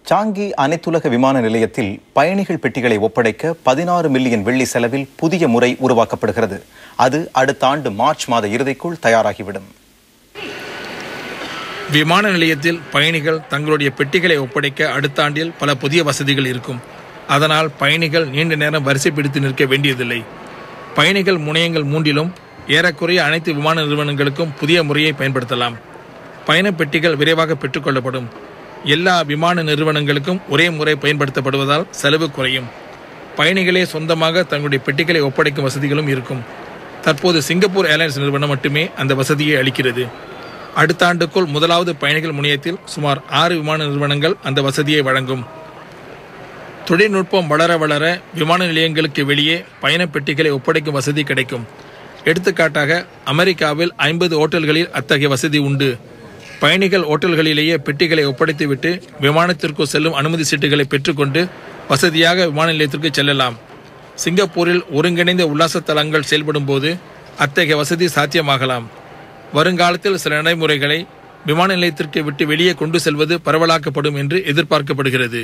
Changi அனைத்துலக விமான நிலையத்தில் பயணிகள் பெட்டிகளை ஒப்படைக்க 16 மில்லியன் வெள்ளி செலவில் புதிய முறை உருவாக்கப்படுகிறது. அது அடுத்த ஆண்டு மார்ச் மாத இறுதிக்குள் தயாராகிவிடும். விமான நிலையத்தில் பயணிகள் தங்களுடைய பெட்டிகளை ஒப்படைக்க அடுத்த ஆண்டில் பல புதிய வசதிகள் இருக்கும். அதனால் பயணிகள் நீண்ட நேரம் வரிசை பிடித்து நிற்க வேண்டியதில்லை. பயணிகள் முனையங்கள் 3லும் ஏறக்குறைய அனைத்து விமான நிறுவனங்களுக்கும் புதிய முறையை பயன்படுத்தலாம். பயண பெட்டிகள் விரைவாக பெற்றுக்கொள்ளப்படும். எல்லா விமான நிறுவனங்களுக்கும் ஒரே முறை பயன்படுத்தப்படுவதால் செலவு குறையும். பயணிகளே சொந்தமாக தங்களுடைய பெட்டிகளை ஒப்படைக்கும் வசதிகளும் இருக்கும். தற்போது சிங்கப்பூர் ஏர்லைன்ஸ் நிறுவனம் மட்டுமே அந்த வசதியை அளிக்கிறது. அடுத்த ஆண்டுக்குள் முதலாவது பயணிகள் முனையத்தில் சுமார் 6 விமான நிறுவனங்கள் அந்த வசதியை வழங்கும். தொழில்நுட்பம் வளர வளர விமான நிலையங்களுக்கு வெளியே பயண பெட்டிகளை ஒப்படைக்கும் வசதி கிடைக்கும். எடுத்துக்காட்டாக அமெரிக்காவில் 50 ஓட்டல்களில் அத்தகைய வசதி உண்டு. பயணிகள் ஓட்டல்களிலேயே பெட்டிகளை ஒப்படைத்துவிட்டு விமானத்திற்கு செல்லும் அனுமதி சீட்டுகளை பெற்றுக்கொண்டு வசதியாக விமான நிலையத்திற்கு செல்லலாம். சிங்கப்பூரில் ஒருங்கிணைந்த உல்லாச தலங்கள் செயல்படும் போது அத்தகைய வசதி சாத்தியமாகலாம். வருங்காலத்தில் சில நடைமுறைகளை விமான நிலையத்திற்கு விட்டு வெளியே கொண்டு செல்வது பரவலாக்கப்படும் என்று எதிர்பார்க்கப்படுகிறது.